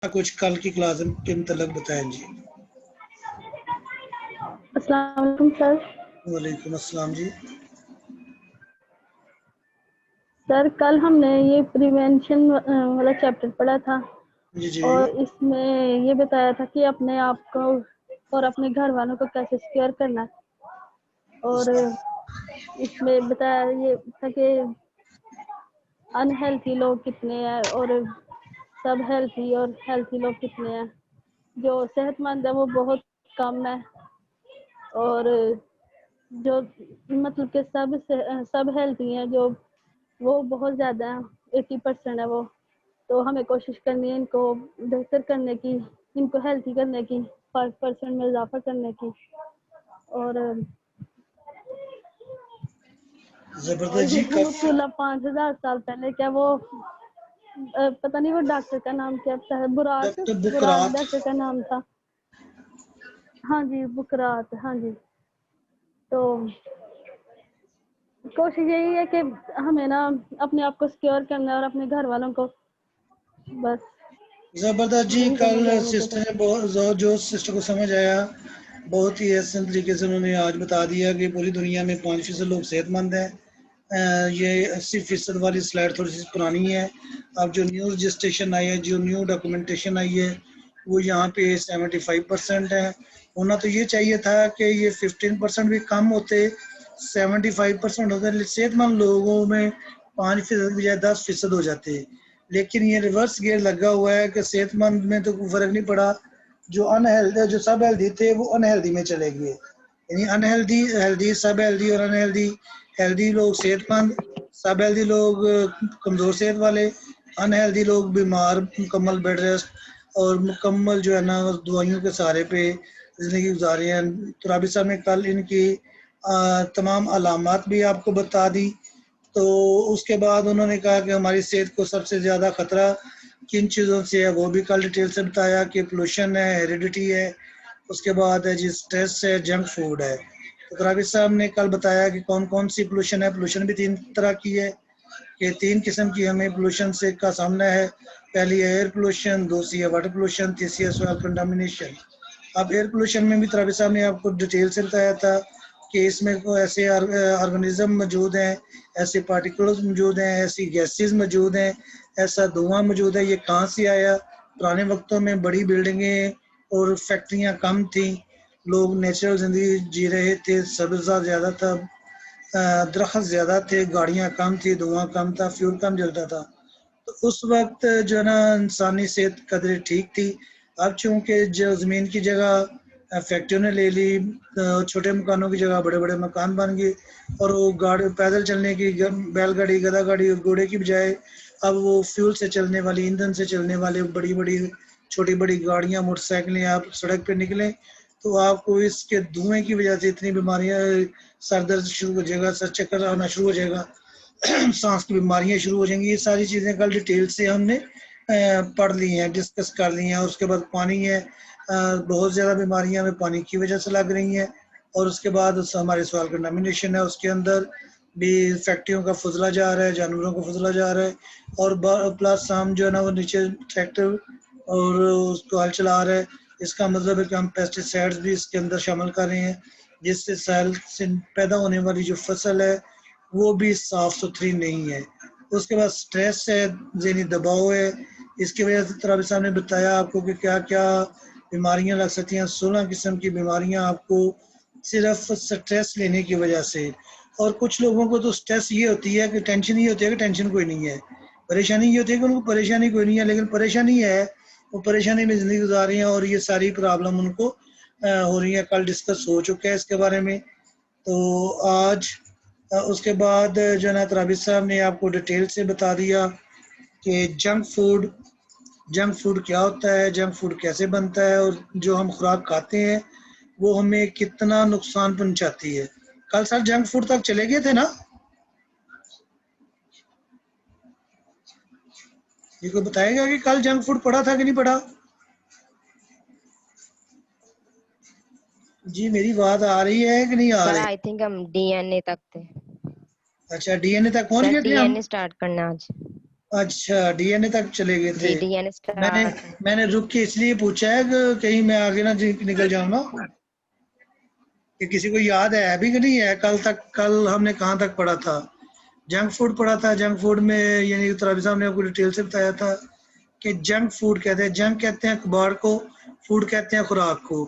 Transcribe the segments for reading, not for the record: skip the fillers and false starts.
کچھ کل کی کلاس کے متعلق بتائیں جی. السلام علیکم سر. وعلیکم السلام جی. سر کل ہم نے یہ پریونشن والا چیپٹر پڑھا تھا جی جی اور اس میں یہ بتایا تھا کہ اپنے آپ کو اور اپنے گھر والوں کو کیسے سیکیور کرنا ہے، اور اس میں بتایا یہ تھا کہ انہیلتھی لوگ کتنے ہیں اور سب ہیلتھی اور ہیلتھی لوگ کتنے ہیں. جو صحت مند ہے وہ بہت کم ہے اور جو مطلب کہ سب ہیلتھی ہیں جو وہ بہت زیادہ ہے، 80% ہے وہ. تو ہمیں کوشش کرنی ہے ان کو بہتر کرنے کی، ان کو ہیلتھی کرنے کی، 5% میں اضافہ کرنے کی. اور زبردست جی. یہ بھوت چولہا 5000 سال پہلے، کیا وہ پتہ نہیں وہ ڈاکٹر کا نام کیا تھا، براق بکرات. ڈاکٹر کا نام تھا. ہاں جی بکرات. ہاں جی. تو کوشش یہی ہے کہ ہمیں نا اپنے آپ کو سیکیور کرنا ہے اور اپنے گھر والوں کو. بس زبردست جی. یہی کل سمجھ ہے مجھے تو. سسٹر نے بہت جو سسٹر کو سمجھ آیا بہت ہی احسن طریقے سے انہوں نے آج بتا دیا کہ پوری دنیا میں 5% لوگ صحت مند ہیں. یہ 80% والی سلائڈ تھوڑی سی پرانی ہے. اب جو نیو رجسٹریشن آئی ہے، جو نیو ڈاکومنٹیشن آئی ہے، وہ یہاں پہ 75% ہے. ہونا تو یہ چاہیے تھا کہ یہ 15% بھی کم ہوتے، 75% ہوتے. صحت مند لوگوں میں 5% بجائے 10% ہو جاتے. لیکن یہ ریورس گیئر لگا ہوا ہے کہ صحت مند میں تو کوئی فرق نہیں پڑا، جو انہیلدی جو سب ہیلدی تھے وہ انہیلدی میں چلے گئے. یعنی انہیلدی ہیلدی، سب ہیلدی اور انہیلدی. ہیلدی لوگ صحت مند، سب ہیلدی لوگ کمزور صحت والے، انہیلدی لوگ بیمار، مکمل بیڈ ریسٹ اور مکمل جو ہے نا دوائیوں کے سہارے پہ زندگی گزارے ہیں. تو رابط صاحب نے کل ان کی تمام علامات بھی آپ کو بتا دی. تو اس کے بعد انہوں نے کہا کہ ہماری صحت کو سب سے زیادہ خطرہ کن چیزوں سے ہے، وہ بھی کل ڈیٹیل سے بتایا کہ پولوشن ہے، ہیریڈیٹی ہے، اس کے بعد ہے جی سٹریس ہے، جنک فوڈ ہے. تو رابط صاحب نے کل بتایا کہ کون کون سی پولوشن ہے. پولوشن بھی 3 طرح کی ہے، کہ 3 قسم کی ہمیں پولوشن سے کا سامنا ہے. پہلی ہے ایئر پولوشن، دوسری ہے واٹر پولوشن، تیسری ہے سوائل کنٹامینیشن. اب ایئر پولوشن میں بھی رابط صاحب نے آپ کو ڈیٹیل سے بتایا تھا کہ اس میں ایسے آرگنزم موجود ہیں، ایسے پارٹیکلز موجود ہیں، ایسی گیسز موجود ہیں، ایسا دھواں موجود ہے. یہ کہاں سے آیا؟ پرانے وقتوں میں بڑی بلڈنگیں اور فیکٹریاں کم تھیں، لوگ نیچرل زندگی جی رہے تھے، سبزہ زیادہ تھا، درخت زیادہ تھے، گاڑیاں کم تھی، دھواں کم تھا، فیول کم جلتا تھا. تو اس وقت جو ہے نا انسانی صحت قدرے ٹھیک تھی. اب چونکہ جو زمین کی جگہ فیکٹریوں نے لے لی، چھوٹے مکانوں کی جگہ بڑے بڑے مکان بن گئے، اور وہ گاڑی پیدل چلنے کی بیل گاڑی، گدھا گاڑی اور گھوڑے کی بجائے اب وہ فیول سے چلنے والی، ایندھن سے چلنے والے بڑی بڑی چھوٹی بڑی گاڑیاں، موٹر سائیکلیں آپ سڑک پہ نکلیں تو آپ کو اس کے دھوئیں کی وجہ سے اتنی بیماریاں، سر درد شروع ہو جائے گا، سر چکر آنا شروع ہو جائے گا، سانس کی بیماریاں شروع ہو جائیں گی. یہ ساری چیزیں کل ڈیٹیل سے ہم نے پڑھ لی ہیں، ڈسکس کر لی ہیں. اس کے بعد پانی ہے، بہت زیادہ بیماریاں ہمیں پانی کی وجہ سے لگ رہی ہیں. اور اس کے بعد ہمارے سوائل کنٹامینیشن ہے، اس کے اندر بھی فیکٹریوں کا فضلہ جا رہا ہے، جانوروں کا فضلہ جا رہا ہے، اور پلس ہم جو ہے نا وہ نیچے ٹریکٹر اور اس کو ہل چلا رہے ہیں. اس کا مطلب ہے کہ ہم پیسٹی سائڈز بھی اس کے اندر شامل کر رہے ہیں، جس سے سیل سے پیدا ہونے والی جو فصل ہے وہ بھی صاف ستھری نہیں ہے. اس کے بعد سٹریس ہے، ذہنی دباؤ ہے. اس کی وجہ سے رابط صاحب نے بتایا آپ کو کہ کیا کیا بیماریاں لگ سکتی ہیں. 16 قسم کی بیماریاں آپ کو صرف سٹریس لینے کی وجہ سے. اور کچھ لوگوں کو تو سٹریس یہ ہوتی ہے کہ ٹینشن یہ ہوتی ہے کہ ٹینشن کوئی نہیں ہے، پریشانی یہ ہوتی ہے کہ ان کو پریشانی کوئی نہیں ہے، لیکن پریشانی ہے، وہ پریشانی میں زندگی گزار رہی ہیں اور یہ ساری پرابلم ان کو ہو رہی ہیں. کل ڈسکس ہو چکا ہے اس کے بارے میں. تو آج اس کے بعد جناب رابط صاحب نے آپ کو ڈیٹیل سے بتا دیا کہ جنک فوڈ کیا ہوتا ہے، جنک فوڈ کیسے بنتا ہے، اور جو ہم خوراک کھاتے ہیں وہ ہمیں کتنا نقصان پہنچاتی ہے. کل سر جنک فوڈ تک چلے گئے تھے نا؟ یہ کوئی بتائے گا کہ کل جنک فوڈ پڑا تھا کہ نہیں پڑا؟ جی میری بات آ رہی ہے کہ نہیں آ سر رہی؟ آئی تھنک ہم ڈی این اے تک تھے. اچھا ڈی این اے تک پہنچ سر گئے ڈی تھے ہم. این اے اسٹارٹ کرنا آج. اچھا DNA تک چلے گئے جی تھے. DNA میں نے اسٹارٹ. میں نے رک کے اس لیے پوچھا ہے کہ کہیں میں آگے نہ نکل جاؤں نا، کہ کسی کو یاد ہے بھی کہ نہیں ہے. کل ہم نے کہاں تک پڑھا تھا؟ جنک فوڈ پڑھا تھا. جنک فوڈ میں یعنی ترابی صاحب نے آپ کو ڈیٹیل سے بتایا تھا کہ جنک فوڈ کہتے ہیں، جنک کہتے ہیں کباڑ کو، فوڈ کہتے ہیں خوراک کو.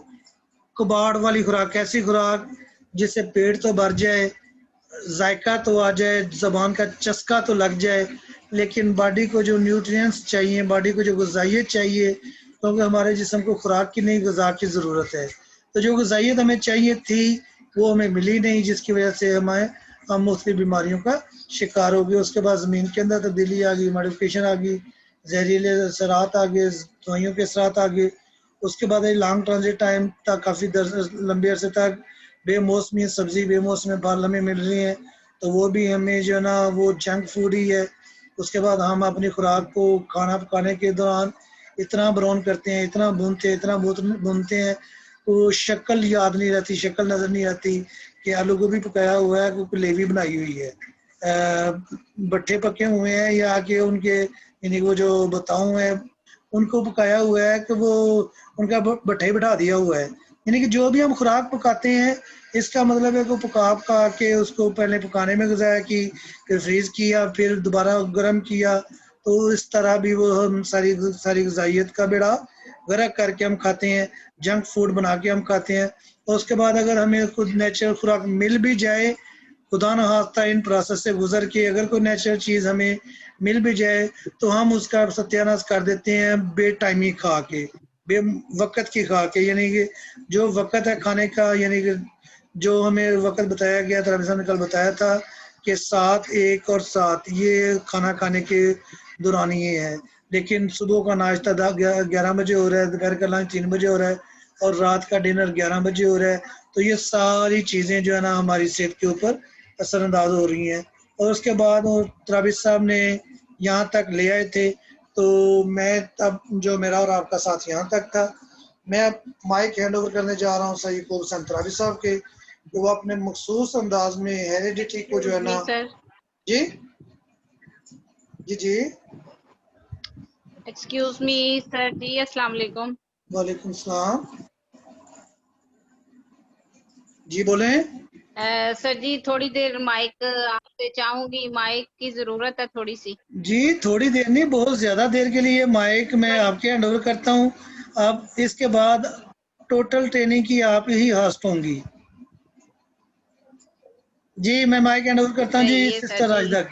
کباڑ والی خوراک ایسی خوراک جس سے پیٹ تو بھر جائے، ذائقہ تو آ جائے، زبان کا چسکا تو لگ جائے، لیکن باڈی کو جو نیوٹرینٹس چاہیے، باڈی کو جو غذائیت چاہیے، کیونکہ ہمارے جسم کو خوراک کی نہیں غذا کی ضرورت ہے. تو جو غذائیت ہمیں چاہیے تھی وہ ہمیں ملی نہیں، جس کی وجہ سے ہم مختلف بیماریوں کا شکار ہو گئے. اس کے بعد زمین کے اندر تبدیلی آ گئی، ماڈیفکیشن آ گئی، زہریلے اثرات آ گئے، دوائیوں کے اثرات آ گئے. اس کے بعد لانگ ٹرانزٹ ٹائم تک، کافی لمبے عرصے تک بے موسمی سبزی، بے موسمی پھل ہمیں مل رہی ہیں، تو وہ بھی ہمیں جو ہے نا وہ جنک فوڈ ہی ہے. اس کے بعد ہم اپنی خوراک کو کھانا پکانے کے دوران اتنا براؤن کرتے ہیں، اتنا بھونتے ہیں، وہ شکل یاد نہیں رہتی، شکل نظر نہیں آتی کہ آلو گوبھی پکایا ہوا ہے کہ گریوی بنائی ہوئی ہے. بٹھے پکے ہوئے ہیں یا کہ ان کے یعنی وہ جو بتاؤں ہیں ان کو پکایا ہوا ہے کہ وہ ان کا بٹھے بٹھا دیا ہوا ہے. یعنی کہ جو بھی ہم خوراک پکاتے ہیں اس کا مطلب ہے کہ پکا کے اس کو پہلے پکانے میں غذایا کی، پھر فریز کیا، پھر دوبارہ گرم کیا، تو اس طرح بھی وہ ہم ساری غذائیت کا بیڑا غرق کر کے ہم کھاتے ہیں، جنک فوڈ بنا کے ہم کھاتے ہیں. اور اس کے بعد اگر ہمیں خود نیچرل خوراک مل بھی جائے، خدا نہ خواستہ ان پروسیس سے گزر کے اگر کوئی نیچرل چیز ہمیں مل بھی جائے تو ہم اس کا ستیہ ناش کر دیتے ہیں بے ٹائمی کھا کے، بے وقت کی کھا کے. یعنی کہ جو وقت ہے کھانے کا، یعنی کہ جو ہمیں وقت بتایا گیا تھا، رابطہ نے کل بتایا تھا کہ 7، 1 اور 7 یہ کھانا کھانے کے دوران یہ ہے. لیکن صبح کا ناشتہ 11 بجے ہو رہا ہے، دوپہر کا لنچ 3 بجے ہو رہا ہے، اور رات کا ڈنر 11 بجے ہو رہا ہے. تو یہ ساری چیزیں جو ہے نا ہماری صحت کے اوپر اثر انداز ہو رہی ہیں. اور اس کے بعد ترابی صاحب نے یہاں تک لے آئے تھے، تو میں اب جو میرا اور آپ کا ساتھ یہاں تک تھا، میں اب مائک ہینڈ اوور کرنے جا رہا ہوں سعید کو حسین ترابی صاحب کے، کہ وہ اپنے مخصوص انداز میں ہیریڈیٹی کو جو ہے نا. سر جی جی جی ایکسکیوز می سر جی، السلام علیکم. وعلیکم السلام. جی بولیں. سر جی تھوڑی دیر مائک آپ سے چاہوں گی، مائک کی ضرورت ہے تھوڑی سی. جی تھوڑی دیر نہیں، بہت زیادہ دیر کے لیے مائک میں آپ کے ہینڈ اوور کرتا ہوں. اب اس کے بعد ٹوٹل ٹریننگ کی آپ ہی ہاسٹ ہوں گی. جی میں مائک ہینڈ اوور کرتا ہوں جی صحیح ہے سر سسٹر جی. راجدہ.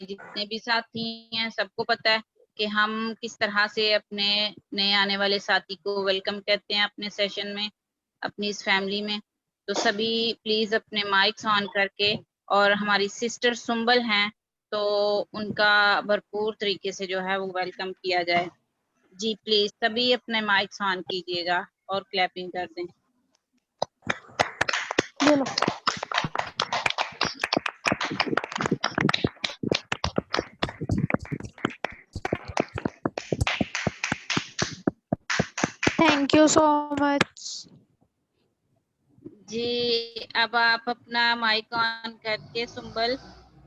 جتنے بھی ساتھی ہیں سب کو پتا ہے کہ ہم کس طرح سے اپنے نئے آنے والے ساتھی کو ویلکم کہتے ہیں اپنے سیشن میں، اپنی اس فیملی میں. تو سبھی پلیز اپنے مائکس آن کر کے، اور ہماری سسٹر سنبل ہیں تو ان کا بھرپور طریقے سے جو ہے وہ ویلکم کیا جائے. جی پلیز سبھی اپنے مائکس آن کیجیے گا اور کلیپنگ کر دیں. بولو. Thank you so much. جی اب آپ اپنا مائک آن کر کے سنبل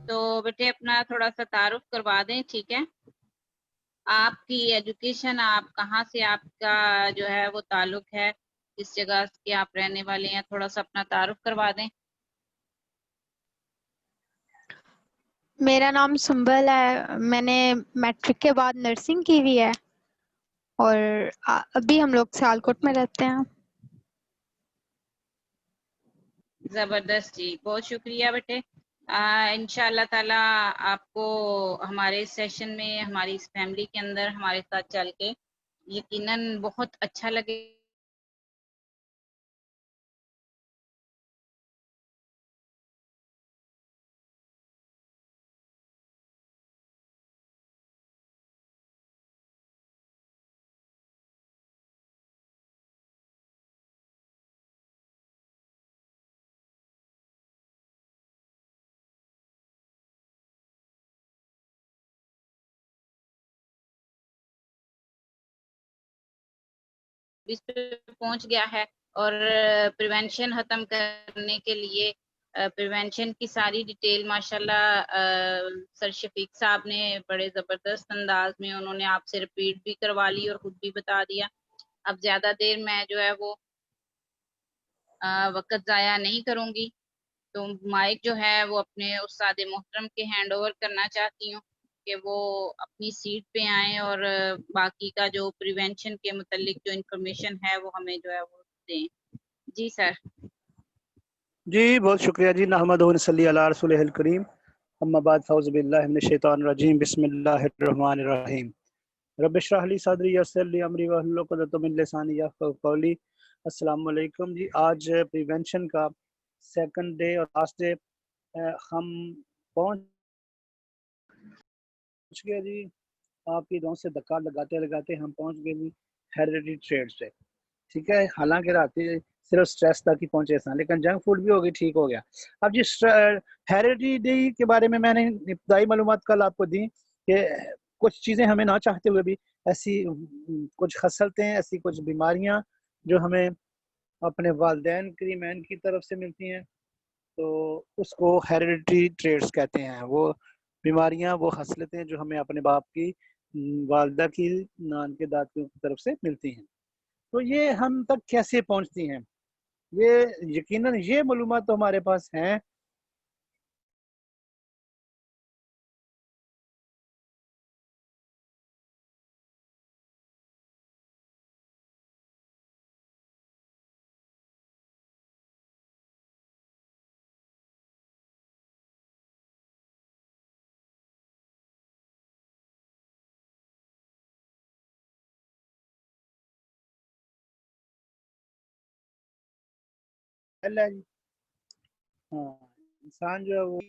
تو بیٹے اپنا تھوڑا سا تعارف کروا دیں. ٹھیک ہے، آپ کی ایجوکیشن، آپ کہاں سے آپ کا جو ہے وہ تعلق ہے، کس جگہ کے آپ رہنے والے ہیں، تھوڑا سا اپنا تعارف کروا دیں. میرا نام سنبل ہے. میں نے میٹرک کے بعد نرسنگ کی ہوئی ہے اور ابھی ہم لوگ سیالکوٹ میں رہتے ہیں. زبردست جی، بہت شکریہ بیٹے. انشاء اللہ تعالی آپ کو ہمارے سیشن میں، ہماری اس فیملی کے اندر ہمارے ساتھ چل کے یقیناً بہت اچھا لگے. اس پہ پہنچ گیا ہے، اور پریونشن ختم کرنے کے لیے پریونشن کی ساری ڈیٹیل ماشاءاللہ سر شفیق صاحب نے بڑے زبردست انداز میں انہوں نے آپ سے ریپیٹ بھی کروا لی اور خود بھی بتا دیا. اب زیادہ دیر میں جو ہے وہ وقت ضائع نہیں کروں گی، تو مائک جو ہے وہ اپنے استاد محترم کے ہینڈ اوور کرنا چاہتی ہوں کہ وہ اپنی سیٹ پہ آئیں اور باقی کا جو پریونشن کے متعلق جو انفارمیشن ہے وہ ہمیں جو ہے وہ دیں. جی سر. جی بہت شکریہ جی. نحمدہ و نصلی علی رسولہ الکریم، اما بعد فاعوذ باللہ من الشیطان الرجیم، بسم اللہ الرحمن الرحیم. رب اشرح لی صدری یسر لی امری واحلل عقدۃ من لسانی یفقہوا قولی. السلام علیکم جی. آج پریونشن کا سیکنڈ ڈے اور لاسٹ ڈے ہم پہنچ گئے جی. آپ کی دعاؤں سے دھکا لگاتے لگاتے ہم پہنچ گئے جی ہیریڈیٹی ٹریڈ سے. ٹھیک ہے، حالانکہ راتی صرف سٹریس تک ہی پہنچے تھا، لیکن جنک فوڈ بھی ہوگی، ٹھیک ہو گیا. اب جی ہیریڈیٹی کے بارے میں نے ابتدائی معلومات کل آپ کو دی کہ کچھ چیزیں ہمیں نہ چاہتے ہوئے بھی ایسی کچھ خصلتیں، ایسی کچھ بیماریاں جو ہمیں اپنے والدین کریمین کی طرف سے ملتی ہیں، تو اس کو ہیریڈیٹی ٹریٹس کہتے ہیں. وہ بیماریاں، وہ خصلتیں جو ہمیں اپنے باپ کی، والدہ کی، نان کے دادوں کی طرف سے ملتی ہیں. تو یہ ہم تک کیسے پہنچتی ہیں؟ یہ یقیناً یہ معلومات تو ہمارے پاس ہیں. ہاں، انسان جو ہے وہ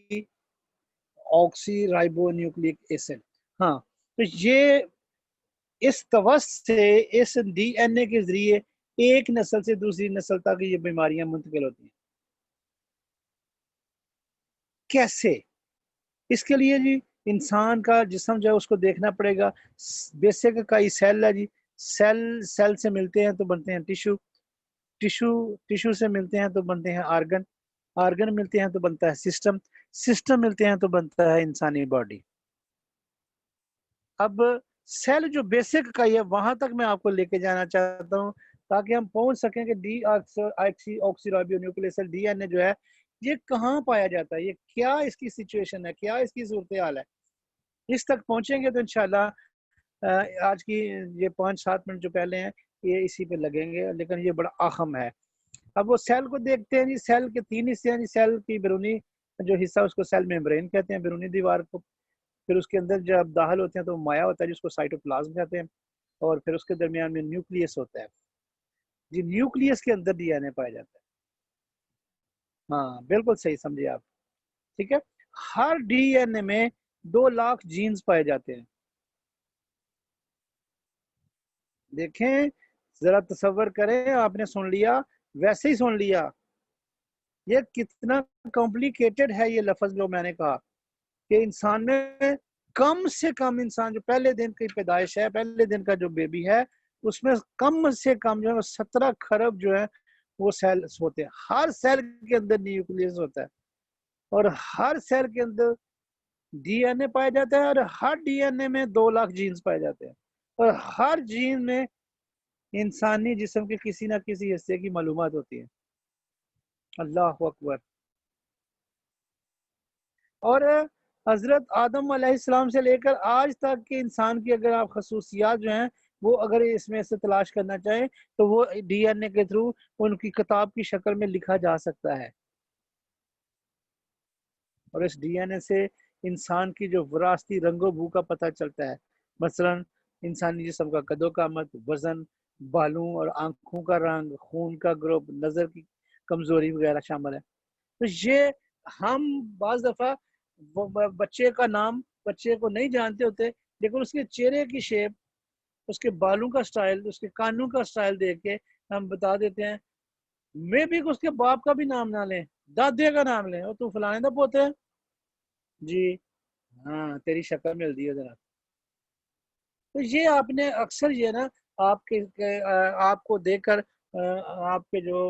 آکسی رائبو نیوکلک ایسڈ، ہاں، تو یہ اس توسط سے اس ڈی این اے کے ذریعے ایک نسل سے دوسری نسل تک یہ بیماریاں منتقل ہوتی ہیں. کیسے؟ اس کے لیے جی انسان کا جسم جو ہے اس کو دیکھنا پڑے گا. بیسک کئی سیل ہے جی، سیل سے ملتے ہیں تو بنتے ہیں ٹیشو سے ملتے ہیں تو بنتے ہیں آرگن ملتے ہیں تو بنتا ہے سسٹم ملتے ہیں تو بنتا ہے انسانی باڈی. اب سیل جو بیسک کا ہے وہاں تک میں آپ کو لے کے جانا چاہتا ہوں تاکہ ہم پہنچ سکیں کہ deoxyribonucleic acid D N A جو ہے یہ کہاں پایا جاتا ہے، یہ کیا اس کی سچویشن ہے، کیا اس کی صورتحال ہے. اس تک پہنچیں گے تو انشاءاللہ آج کی یہ 5-7 منٹ جو پہلے ہیں یہ اسی پہ لگیں گے، لیکن یہ بڑا اہم ہے. اب وہ سیل کو دیکھتے ہیں جی. سیل کے 3 حصے ہیں جی. سیل کی بیرونی جو حصہ اس کو سیل میمبرین کہتے ہیں، بیرونی دیوار کو. پھر اس کے اندر جب داخل ہوتے ہیں تو مایا ہوتا ہے جس کو سائٹوپلازم کہتے ہیں، اور پھر اس کے درمیان میں نیوکلیس ہوتا ہے جی. نیوکلیس کے اندر ڈی این اے پایا جاتا ہے. ہاں بالکل صحیح سمجھے آپ. ٹھیک ہے، ہر ڈی این اے میں 2 لاکھ جینز پائے جاتے ہیں. دیکھیں ذرا تصور کریں، آپ نے سن لیا ویسے ہی سن لیا. یہ کتنا کمپلیکیٹڈ ہے یہ لفظ جو میں نے کہا کہ انسان میں کم سے کم، انسان جو پہلے دن کی پیدائش ہے، پہلے دن کا جو بیبی ہے، اس میں کم سے کم جو ہے 17 کھرب جو ہے وہ سیلز ہوتے ہیں. ہر سیل کے اندر نیوکلیس ہوتا ہے اور ہر سیل کے اندر ڈی این اے پایا جاتا ہے، اور ہر ڈی این اے میں 2 لاکھ جینز پائے جاتے ہیں، اور ہر جین میں انسانی جسم کے کسی نہ کسی حصے کی معلومات ہوتی ہیں. اللہ اکبر. اور حضرت آدم علیہ السلام سے لے کر آج تک کے انسان کی اگر آپ خصوصیات جو ہیں وہ اگر اس میں سے تلاش کرنا چاہیں تو وہ ڈی این اے کے تھرو ان کی کتاب کی شکل میں لکھا جا سکتا ہے. اور اس ڈی این اے سے انسان کی جو وراثتی رنگ و بو کا پتہ چلتا ہے. مثلا انسانی جسم کا قد و قامت، وزن، بالوں اور آنکھوں کا رنگ، خون کا گروپ، نظر کی کمزوری وغیرہ شامل ہے. تو یہ ہم بعض دفعہ بچے کا نام بچے کو نہیں جانتے ہوتے، لیکن اس کے چہرے کی شیپ، اس کے بالوں کا سٹائل، اس کے کانوں کا سٹائل دیکھ کے ہم بتا دیتے ہیں. میں بھی اس کے باپ کا بھی نام نہ لیں، دادے کا نام لیں، اور تو فلانے دا پوتے ہیں جی، ہاں تیری شکل مل دی ہے ذرا. تو یہ آپ نے اکثر یہ نا آپ کو دیکھ کر آپ کے جو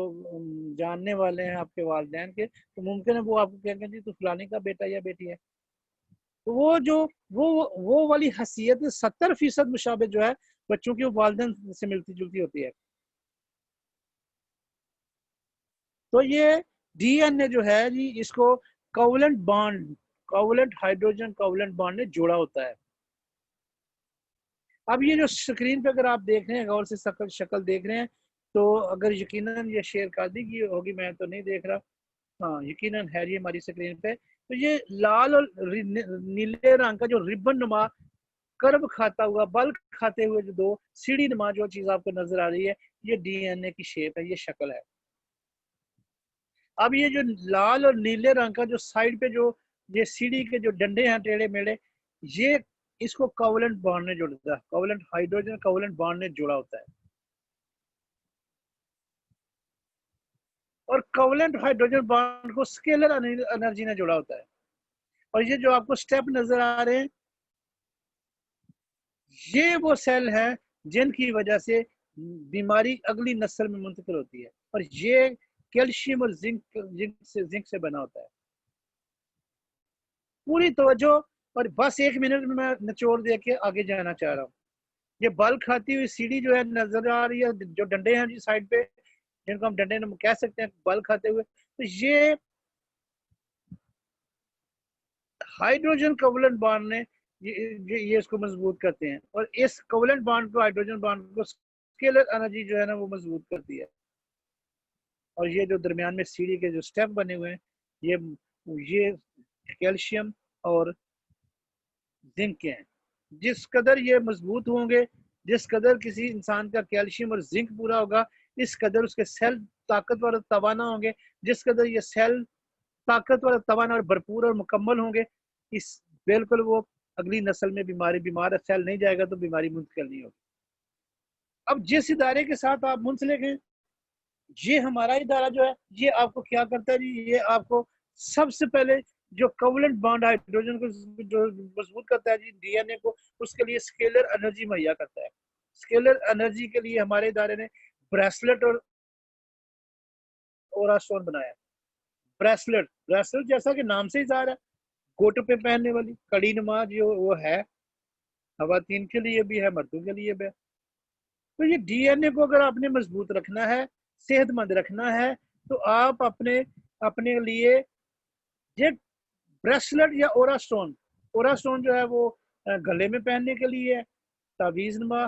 جاننے والے ہیں آپ کے والدین کے، تو ممکن ہے وہ آپ کو کہیں گے جی تو فلانے کا بیٹا یا بیٹی ہے. تو وہ والی حیثیت 70% مشابہ جو ہے بچوں کی والدین سے ملتی جلتی ہوتی ہے. تو یہ ڈی این اے جو ہے جی اس کو کوولنٹ ہائیڈروجن کوولنٹ بانڈ نے جوڑا ہوتا ہے. اب یہ جو سکرین پہ اگر آپ دیکھ رہے ہیں غور سے شکل دیکھ رہے ہیں تو اگر یقیناً یہ شیئر کر دی کی ہوگی، میں تو نہیں دیکھ رہا، ہاں یقیناً ہے یہ ہماری سکرین پہ. تو یہ لال اور نیلے رنگ کا جو ربن نما کرب کھاتا ہوا بلک کھاتے ہوئے جو دو سیڑھی نما جو چیز آپ کو نظر آ رہی ہے، یہ ڈی این اے کی شیپ ہے، یہ شکل ہے. اب یہ جو لال اور نیلے رنگ کا جو سائڈ پہ جو یہ سیڑھی کے جو ڈنڈے ہیں ٹیڑھے میڑے، یہ اس کو کوولنٹ بانڈ نے جوڑتا ہے، کوولنٹ ہائیڈروجن کوولنٹ بانڈ نے جوڑا ہوتا ہے. اور کوولنٹ ہائیڈروجن بانڈ کو سکیلر انرجی نے جوڑا ہوتا ہے. اور یہ جو آپ کو سٹیپ نظر آ رہے ہیں، یہ وہ سیل ہیں جن کی وجہ سے بیماری اگلی نسل میں منتقل ہوتی ہے. اور یہ کیلشیم اور زنک سے بنا ہوتا ہے. پوری توجہ اور بس 1 منٹ میں نچوڑ دے کے آگے جانا چاہ رہا ہوں. یہ بل کھاتی ہوئی سیڑھی جو ہے نظر آ رہی ہے، جو ڈنڈے ہیں جی سائڈ پہ جن کو ہم ڈنڈے کہہ سکتے ہیں بل کھاتے ہوئے، تو یہ ہائیڈروجن کوولنٹ بانڈ نے یہ اس کو مضبوط کرتے ہیں. اور اس کوولنٹ بانڈ کو ہائیڈروجن بانڈ کو سکیلر انرجی جو ہے نا وہ مضبوط کرتی ہے. اور یہ جو درمیان میں سیڑھی کے جو سٹیپ بنے ہوئے ہیں یہ کیلشیم اور زنک کے ہیں. جس قدر یہ مضبوط ہوں گے، جس قدر کسی انسان کا کیلشیم اور زنک پورا ہوگا، اس قدر اس کے سیل طاقتور اور توانا ہوں گے. جس قدر یہ سیل طاقتور اور توانا اور بھرپور اور مکمل ہوں گے، اس بالکل وہ اگلی نسل میں بیمار سیل نہیں جائے گا تو بیماری منتقل نہیں ہوگی. اب جس ادارے کے ساتھ آپ منسلک ہیں، یہ ہمارا ادارہ جو ہے یہ آپ کو کیا کرتا ہے جی، یہ آپ کو سب سے پہلے جو کوولنٹ بانڈ ہائیڈروجن کو جو مضبوط کرتا ہے جی ڈی این اے کو، اس کے لیے سکیلر انرجی مہیا کرتا ہے. سکیلر انرجی کے لیے ہمارے ادارے نے بریسلٹ اور اوراسٹون بنایا. بریسلٹ جیسا کہ نام سے ہی ظاہر ہے، گوٹوں پہ پہننے والی کڑی نما جو وہ ہے، خواتین کے لیے بھی ہے مردوں کے لیے بھی ہے. تو یہ ڈی این اے کو اگر آپ نے مضبوط رکھنا ہے، صحت مند رکھنا ہے، تو آپ اپنے لیے یہ بریسلٹ یا اوراسٹون جو ہے وہ گلے میں پہننے کے لیے ہے، تعویذ نما.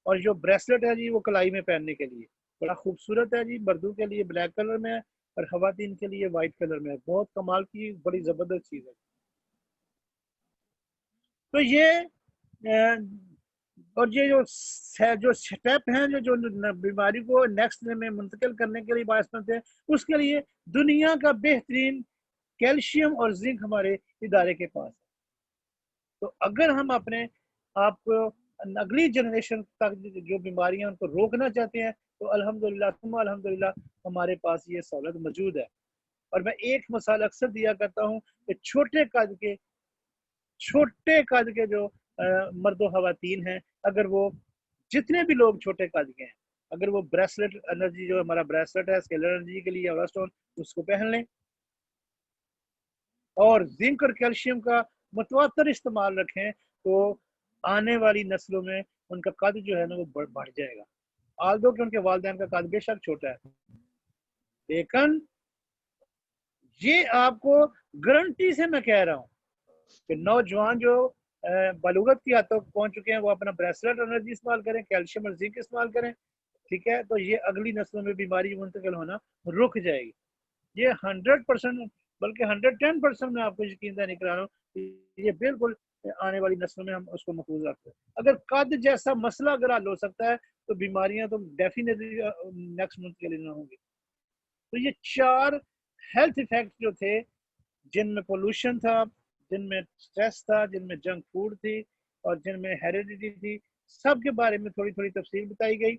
اور جو بریسلٹ ہے جی وہ کلائی میں پہننے کے لیے بڑا خوبصورت ہے جی. مردوں کے لیے بلیک کلر میں ہے اور خواتین کے لیے وائٹ کلر میں ہے. بہت کمال کی بڑی زبردست چیز ہے. تو یہ اور یہ جو سٹیپ ہیں جو بیماری کو نیکسٹ میں منتقل کرنے کے لیے باعث بنتے ہیں، اس کے لیے دنیا کا بہترین کیلشیم اور زنک ہمارے ادارے کے پاس ہے. تو اگر ہم اپنے آپ کو اگلی جنریشن تک جو بیماریاں ان کو روکنا چاہتے ہیں تو الحمدللہ ہمارے پاس یہ سہولت موجود ہے. اور میں ایک مثال اکثر دیا کرتا ہوں کہ چھوٹے قد کے جو مرد و خواتین ہیں، اگر وہ جتنے بھی لوگ چھوٹے قد کے ہیں، اگر وہ بریسلٹ انرجی جو ہمارا بریسلٹ ہے سکیلر انرجی کے لیے اوراسٹون، اس کو پہن لیں اور زنک اور کیلشیم کا متواتر استعمال رکھیں، تو آنے والی نسلوں میں ان کا قد جو ہے نا وہ بڑھ جائے گا. آلدو کہ ان کے والدین کا قد بے شک چھوٹا ہے، لیکن یہ آپ کو گارنٹی سے میں کہہ رہا ہوں کہ نوجوان جو بلوغت کی حد تک پہنچ چکے ہیں وہ اپنا بریسلٹ انرجی استعمال کریں، کیلشیم اور زنک استعمال کریں، ٹھیک ہے. تو یہ اگلی نسلوں میں بیماری منتقل ہونا رک جائے گی. یہ 100% بلکہ 110% میں آپ کو یقین دہانی کرا رہا ہوں، یہ بالکل آنے والی نسلوں میں ہم اس کو محفوظ رکھتے ہیں. اگر قد جیسا مسئلہ اگر حل ہو سکتا ہے تو بیماریاں تو ڈیفینیٹلی نیکسٹ منتقل نہ ہوں گی. تو یہ 4 ہیلتھ ایفیکٹ جو تھے، جن میں پولوشن تھا، جن میں سٹریس تھا، جن میں جنک فوڈ تھی اور جن میں ہیریڈیٹی تھی، سب کے بارے میں تھوڑی تفصیل بتائی گئی.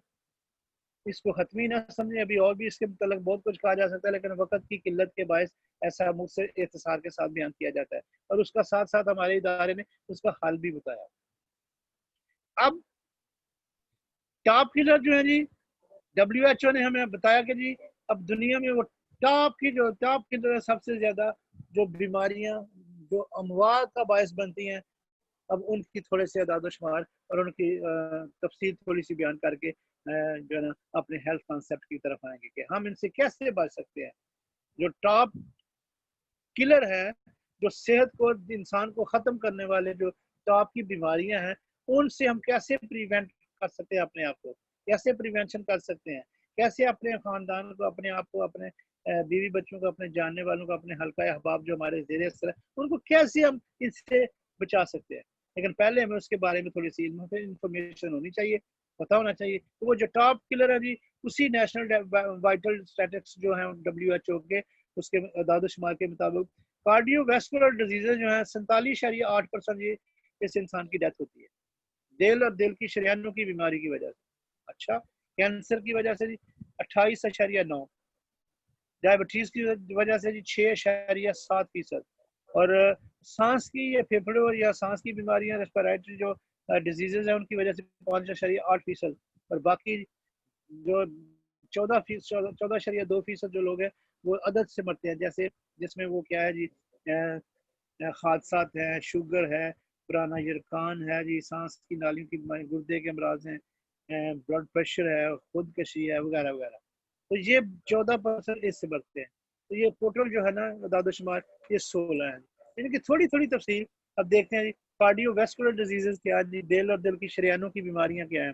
اس کو حتمی نہ سمجھیں، ابھی اور بھی اس کے متعلق بہت کچھ کہا جا سکتا ہے، لیکن وقت کی قلت کے باعث ایسا مختصر اختصار کے ساتھ بیان کیا جاتا ہے. اور اس کا ساتھ ساتھ ہمارے ادارے نے اس کا حل بھی بتایا. اب ٹاپ کلر جو ہے جی WHO نے ہمیں بتایا کہ جی اب دنیا میں وہ ٹاپ کلر سب سے زیادہ جو بیماریاں جو اموات کا باعث بنتی ہیں، اب ان کی تھوڑے سے اعداد و شمار اور ان کی تفصیل تھوڑی سی بیان کر کے جو ہے نا اپنے ہیلتھ کانسیپٹ کی طرف آئیں گے کہ ہم ان سے کیسے بچ سکتے ہیں. جو ٹاپ کلر ہے، جو صحت کو انسان کو ختم کرنے والے جو ٹاپ کی بیماریاں ہیں، ان سے ہم کیسے پریونٹ کر سکتے ہیں، اپنے آپ کو کیسے پریونشن کر سکتے ہیں، کیسے اپنے خاندان کو، اپنے آپ کو، اپنے بیوی بچوں کو، اپنے جاننے والوں کو، اپنے حلقہ احباب جو ہمارے زیر اثر ہے، ان کو کیسے ہم اس سے بچا سکتے ہیں. لیکن پہلے ہمیں اس کے بارے میں تھوڑی سی انفارمیشن ہونی چاہیے، پتہ ہونا چاہیے. تو وہ جو ٹاپ کلر ہے جی، اسی نیشنل وائٹل اسٹیٹکس جو ہیں WHO کے، اس کے اعداد و شمار کے مطابق کارڈیو ویسکولر ڈیزیزز جو ہیں 47.8% یہ اس انسان کی ڈیتھ ہوتی ہے دل اور دل کی شریانوں کی بیماری کی وجہ سے. اچھا، کینسر کی وجہ سے جی 28.9، ڈائبٹیز کی وجہ سے جی 6.7%، اور سانس کی یا پھیپھڑوں یا سانس کی بیماریاں ریسپیریٹری جو ڈیزیزز ہیں ان کی وجہ سے 5.8%، اور باقی جو 14.2% جو لوگ ہیں وہ عدد سے مرتے ہیں، جیسے جس میں وہ کیا ہے جی حادثات ہیں، شوگر ہے، پرانا یرکان ہے جی، سانس کی نالیوں کی بیماری، گردے کے امراض ہیں، بلڈ پریشر ہے، خودکشی ہے، وغیرہ وغیرہ. تو یہ 14% اس سے بڑھتے ہیں. تو یہ ٹوٹل جو ہے نا اعداد و شمار یہ 16 ہیں. ان کی تھوڑی تھوڑی تفصیل اب دیکھتے ہیں جی. کارڈیو ویسکولر ڈیزیزز کیا ہے جی، دل اور دل کی شریانوں کی بیماریاں کیا ہیں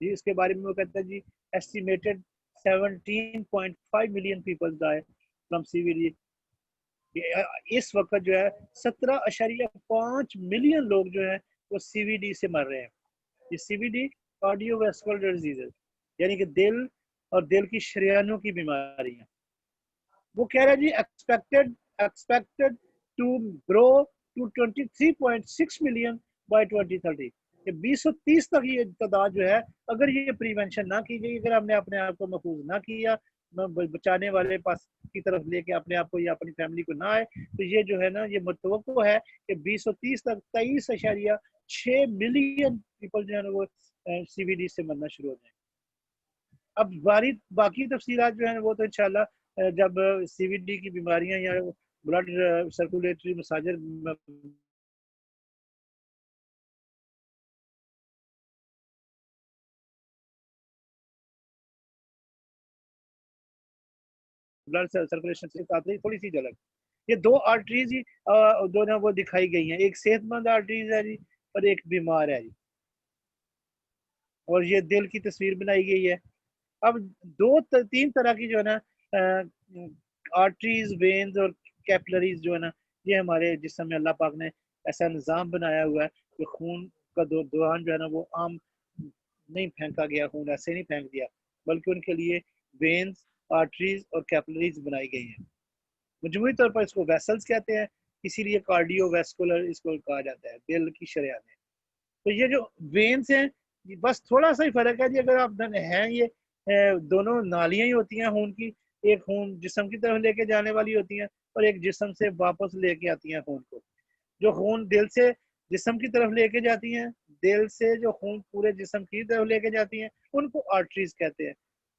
جی. اس کے بارے میں وہ کہتا ہے جی estimated 17.5 million people die from CVD. اس وقت جو ہے 17.5 ملین لوگ جو ہیں وہ CVD سے مر رہے ہیں. یہ CVD کارڈیو ویسکولر ڈیزیزز یعنی کہ دل اور دل کی شریانوں کی بیماری ہیں. وہ کہہ رہا ہے جی expected to grow to 23.6 million by 2030. 2030 تک یہ تعداد جو ہے، اگر یہ پریونشن نہ کی گئی، اگر ہم نے اپنے آپ کو محفوظ نہ کیا، بچانے والے پاس کی طرف لے کے اپنے آپ کو یا اپنی فیملی کو نہ آئے، تو یہ جو ہے نا یہ متوقع ہے کہ 2030 تک 23.6 ملین پیپل جو ہے نا وہ CVD سے مرنا شروع ہو جائیں. اب باقی تفصیلات جو ہیں وہ تو انشاءاللہ جب CVD کی بیماریاں یا بلڈ سرکولیٹری مساجر بلڈ سرکولیشن سے تھوڑی سی جھلک. یہ دو آرٹریز ہی جو نا وہ دکھائی گئی ہیں، ایک صحت مند آرٹریز ہے جی اور ایک بیمار ہے جی، اور یہ دل کی تصویر بنائی گئی ہے. اب تین طرح کی جو ہے نا آرٹریز، وینز اور کیپلریز جو ہے نا، یہ ہمارے جسم میں اللہ پاک نے ایسا نظام بنایا ہوا ہے کہ خون کا دوران جو ہے نا وہ عام نہیں پھینکا گیا، خون ایسے نہیں پھینک دیا، بلکہ ان کے لیے وینز، آرٹریز اور کیپلریز بنائی گئی ہیں. مجموعی طور پر اس کو ویسلز کہتے ہیں، اسی لیے کارڈیو ویسکولر اس کو کہا جاتا ہے، دل کی شریانیں. تو یہ جو وینز ہیں بس تھوڑا سا ہی فرق ہے جی. اگر آپ ہیں یہ دونوں نالیاں ہی ہوتی ہیں خون کی، ایک خون جسم کی طرف لے کے جانے والی ہوتی ہیں اور ایک جسم سے واپس لے کے آتی ہیں خون کو. جو خون دل سے جسم کی طرف لے کے جاتی ہیں، دل سے جو خون پورے جسم کی طرف لے کے جاتی ہیں، ان کو آرٹریز کہتے ہیں،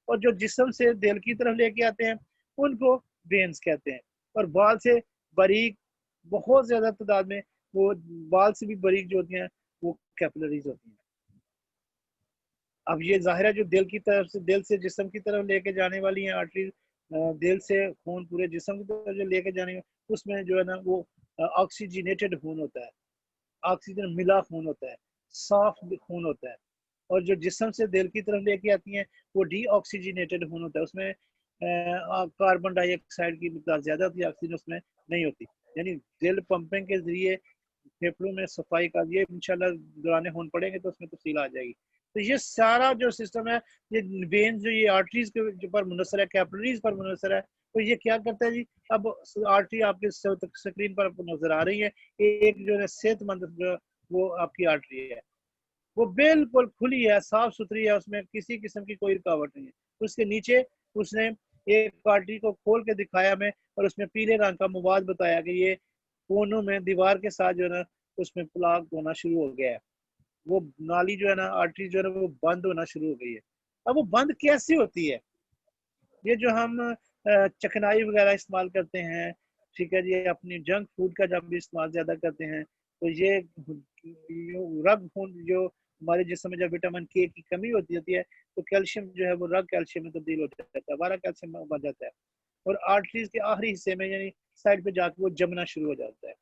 اور جو جسم سے دل کی طرف لے کے آتے ہیں ان کو وینز کہتے ہیں. اور بال سے باریک، بہت زیادہ تعداد میں وہ بال سے بھی باریک جو ہوتی ہیں وہ کیپلریز ہوتی ہیں. اب یہ ظاہر ہے جو دل کی طرف سے، دل سے جسم کی طرف لے کے جانے والی ہیں آرٹریز، دل سے خون پورے جسم کی طرف جو لے کے جانے، اس میں جو ہے نا وہ آکسیجنیٹڈ خون ہوتا ہے، آکسیجن ملا خون ہوتا ہے، صاف خون ہوتا ہے. اور جو جسم سے دل کی طرف لے کے آتی ہیں وہ ڈی آکسیجنیٹڈ خون ہوتا ہے، اس میں کاربن ڈائی آکسائڈ کی مقدار زیادہ ہوتی ہے، آکسیجن اس میں نہیں ہوتی. یعنی دل پمپنگ کے ذریعے پھیپھڑوں میں صفائی کا، یہ انشاءاللہ دوران خون پڑیں گے تو اس میں تفصیل آ جائے گی. تو یہ سارا جو سسٹم ہے، یہ وینز جو یہ آرٹریز کے پر منحصر ہے، کیپلریز پر منحصر ہے. تو یہ کیا کرتا ہے جی، اب آرٹری آپ کے سکرین پر نظر آ رہی ہے، ایک جو ہے صحت مند وہ آپ کی آرٹری ہے، وہ بالکل کھلی ہے، صاف ستھری ہے، اس میں کسی قسم کی کوئی رکاوٹ نہیں ہے. اس کے نیچے اس نے ایک آرٹری کو کھول کے دکھایا ہمیں، اور اس میں پیلے رنگ کا مواد بتایا کہ یہ کونوں میں دیوار کے ساتھ جو ہے نا اس میں پلاک ہونا شروع ہو گیا ہے. وہ نالی جو ہے نا آرٹری جو ہے نا وہ بند ہونا شروع ہو گئی ہے. اب وہ بند کیسے ہوتی ہے؟ یہ جو ہم چکنائی وغیرہ استعمال کرتے ہیں, ٹھیک ہے جی, اپنی جنک فوڈ کا جب بھی استعمال زیادہ کرتے ہیں تو یہ رگ خون جو ہمارے جسم میں جب وٹامن کے کی کمی ہوتی ہے تو کیلشیم جو ہے وہ رگ کیلشیم میں تبدیل ہو جاتا ہے, ہمارا کیلشیم بن جاتا ہے, اور آرٹریز کے آخری حصے میں یعنی سائڈ پہ جا کے وہ جمنا شروع ہو جاتا ہے.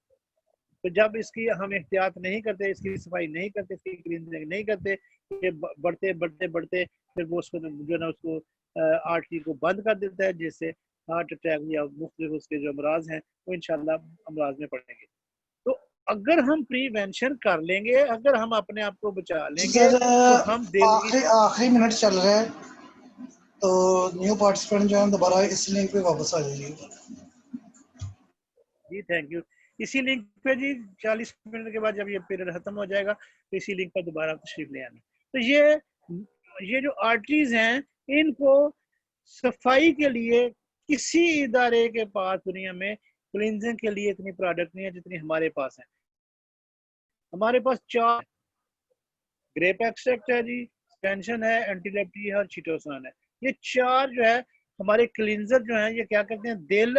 تو جب اس کی ہم احتیاط نہیں کرتے, اس کی صفائی نہیں کرتے, اس کی کلینزنگ نہیں کرتے, یہ بڑھتے بڑھتے بڑھتے پھر وہ اس کو جو ہے نا اس کو آرٹری کو بند کر دیتا ہے, جس سے ہارٹ اٹیک یا مختلف اس کے جو امراض ہیں وہ انشاءاللہ امراض میں پڑیں گے. تو اگر ہم پریونشن کر لیں گے, اگر ہم اپنے آپ کو بچا لیں گے سر تو ہم دل کی آخری منٹ چل رہے ہیں, تو نیو پارٹیسپینٹ جو ہے دوبارہ اس لنک پہ واپس آ جائیے. جی تھینک یو. اسی لنک پہ جی 40 منٹ کے بعد جب یہ پیریڈ ختم ہو جائے گا تو اسی لنک پر دوبارہ تشریف لے آنا. تو یہ جو آرٹریز ہیں ان کو صفائی کے لیے کسی ادارے کے پاس دنیا میں کلینزنگ کے لیے اتنی پروڈکٹ نہیں ہے جتنی ہمارے پاس ہیں. ہمارے پاس 4 گریپ ایکسٹریکٹ ہے جی, سسپینشن ہے, اینٹی لیپٹی ہے اور چیٹوسان ہے. یہ 4 جو ہے ہمارے کلینزر جو ہیں یہ کیا کرتے ہیں, دل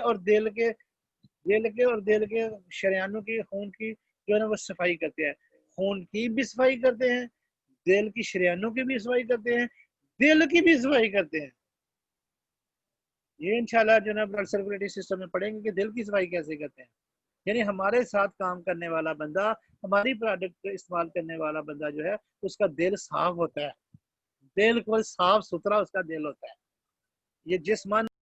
کے شریانوں کی خون کی جو ہے نا وہ صفائی کرتے ہیں, خون کی بھی صفائی کرتے ہیں, دل کی شریانوں کی بھی صفائی کرتے ہیں, دل کی بھی صفائی کرتے ہیں. یہ انشاءاللہ جو ہے نا بلڈ سرکولیٹری سسٹم میں پڑھیں گے کہ دل کی صفائی کیسے کرتے ہیں. یعنی ہمارے ساتھ کام کرنے والا بندہ, ہماری پروڈکٹ استعمال کرنے والا بندہ جو ہے اس کا دل صاف ہوتا ہے, بالکل صاف ستھرا اس کا دل ہوتا ہے. یہ جسمان